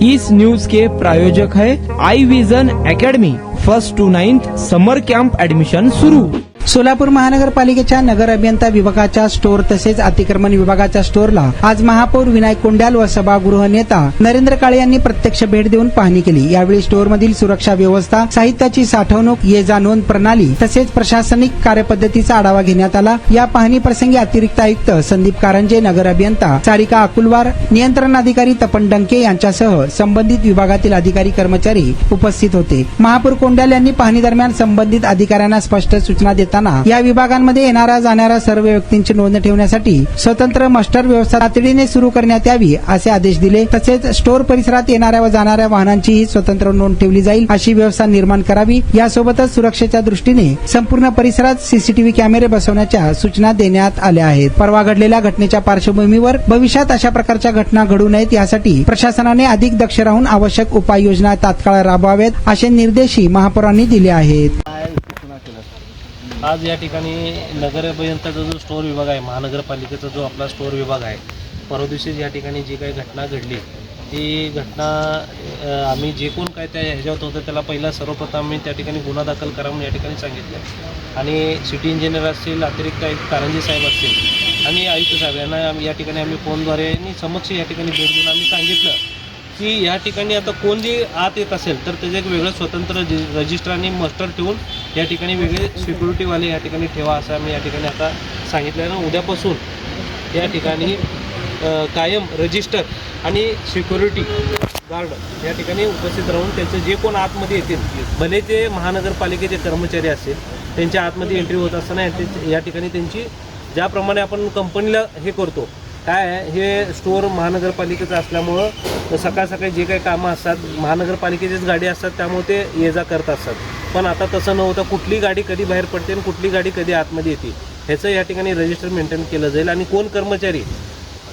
इस news के प्रायोजक है Eye Vision academy. 1st to 9th summer camp admission सुरू। सोलापूर महानगरपालिकेच्या नगर अभियंता विभागाच्या स्टोअर तसेच अतिक्रमण विभागाच्या स्टोअरला आज महापौर विनायक कोंड्याल व सभागृह नेता नरेंद्र काळे यांनी प्रत्यक्ष भेट देऊन पाहणी केली। यावेळी स्टोअरमधील सुरक्षा व्यवस्था, साहित्याची साठवणूक, ये जा नोंद प्रणाली तसेच प्रशासनिक कार्यपद्धतीचा आढावा घेण्यात आला। या पाहणी प्रसंगी अतिरिक्त आयुक्त संदीप कारंजे, नगर अभियंता सारिका अकुलवार, नियंत्रण अधिकारी तपन डंके यांच्यासह संबंधित विभागातील अधिकारी कर्मचारी उपस्थित होते। महापौर कोंड्याल यांनी पाहणी दरम्यान संबंधित अधिकाऱ्यांना स्पष्ट सूचना देताना या विभागांमध्ये येणाऱ्या जाणाऱ्या सर्व व्यक्तींची नोंद ठेवण्यासाठी स्वतंत्र मास्टर व्यवस्था तातडीने सुरू करण्यात यावी असे आदेश दिले। तसेच स्टोअर परिसरात येणाऱ्या व जाणाऱ्या वाहनांचीही स्वतंत्र नोंद ठेवली जाईल अशी व्यवस्था निर्माण करावी। यासोबतच सुरक्षेच्या दृष्टीने संपूर्ण परिसरात सीसीटीव्ही कॅमेरे बसवण्याच्या सूचना देण्यात आल्या आहेत। परवा घडलेल्या घटनेच्या पार्श्वभूमीवर भविष्यात अशा प्रकारच्या घटना घडू नयेत यासाठी प्रशासनाने अधिक दक्ष राहून आवश्यक उपाययोजना तात्काळ राबवाव्यात असे निर्देशही महापौरांनी दिले आहेत। आज या ठिकाणी नगर अभियंताचा जो स्टोअर विभाग आहे, महानगरपालिकेचा जो आपला स्टोअर विभाग आहे, परवा दिवशी या ठिकाणी जी काही घटना घडली ती घटना आम्ही जे कोण काय त्या ह्याच्यात होतं त्याला पहिला सर्वप्रथम आम्ही त्या ठिकाणी गुन्हा दाखल करा म्हणून या ठिकाणी सांगितलं आणि सिटी इंजिनियर असतील, अतिरिक्त आयुक्त कारंजे साहेब असतील आणि आयुक्त साहेब यांना या ठिकाणी आम्ही फोनद्वारे समक्ष या ठिकाणी भेट देऊन आम्ही सांगितलं की या ठिकाणी आता कोण जे आत येत असेल तर त्याचे एक वेगळं स्वतंत्र रजिस्टर आणि मास्टर ठेवून या ठिकाणी वेगळे सिक्युरिटीवाले या ठिकाणी ठेवा असं आम्ही या ठिकाणी आता सांगितलं ना। उद्यापासून या ठिकाणी कायम रजिस्टर आणि सिक्युरिटी गार्ड या ठिकाणी उपस्थित राहून त्यांचं जे कोण आतमध्ये येतील, भले ते महानगरपालिकेचे कर्मचारी असेल, त्यांच्या आतमध्ये एंट्री होत असताना या ठिकाणी त्यांची ज्याप्रमाणे आपण कंपनीला हे करतो काय आहे, हे स्टोअर महानगरपालिकेचं असल्यामुळं सकाळ सकाळी जे काही कामं असतात महानगरपालिकेचीच गाडी असतात त्यामुळे ते ये जा करत असतात। पण आता तसं नव्हतं, कुठली गाडी कधी बाहेर पडते आणि कुठली गाडी कधी आतमध्ये येते ह्याचं या ठिकाणी रजिस्टर मेंटेन केलं जाईल आणि कोण कर्मचारी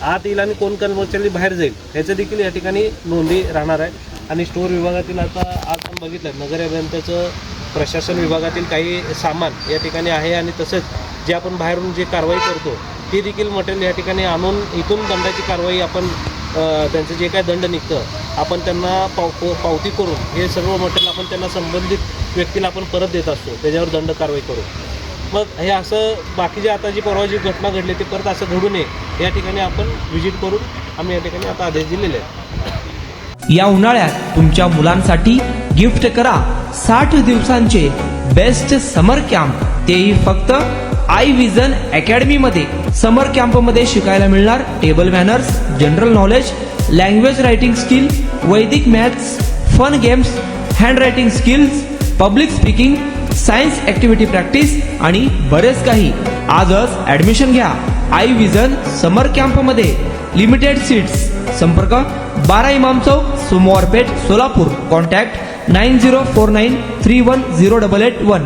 आत येईल आणि कोण कर्मचारी बाहेर जाईल ह्याचं देखील या ठिकाणी नोंदी राहणार आहे। आणि स्टोअर विभागातील आता आज आपण बघितलं नगर अभियंत्याचं प्रशासन विभागातील काही सामान या ठिकाणी आहे आणि तसंच जे आपण बाहेरून जे कारवाई करतो ते देखील मटेरियल या ठिकाणी आणून इथून दंडाची कारवाई आपण त्यांचं जे काय दंड निघतं आपण त्यांना पावती करून हे सर्व मटेरियल आपण त्यांना संबंधित व्यक्तीला आपण परत देत असतो, त्याच्यावर दंड कारवाई करू। मग हे असं बाकीचे आता जी परवा जी घटना घडली ती परत असं घडू नये या ठिकाणी आपण व्हिजिट करून आम्ही या ठिकाणी आता आदेश दिलेले आहेत। या उन्हाळ्यात तुमच्या मुलांसाठी गिफ्ट करा 60 दिवसांचे बेस्ट समर कॅम्प, तेही फक्त आई विजन अकॅडमी मध्ये। समर कॅम्प मध्ये शिकायला मिळणार table manners, general knowledge, language writing skill, वैदिक maths, fun games, hand writing skills, public speaking, science activity practice आणि बरेच काही। आजच ऍडमिशन घ्या आई विजन समर कॅम्प मध्ये। Limited seats. संपर्क 12 इमाम चौक, सोमवारपेठ, सोलापूर। कॉन्टॅक्ट 9049310881।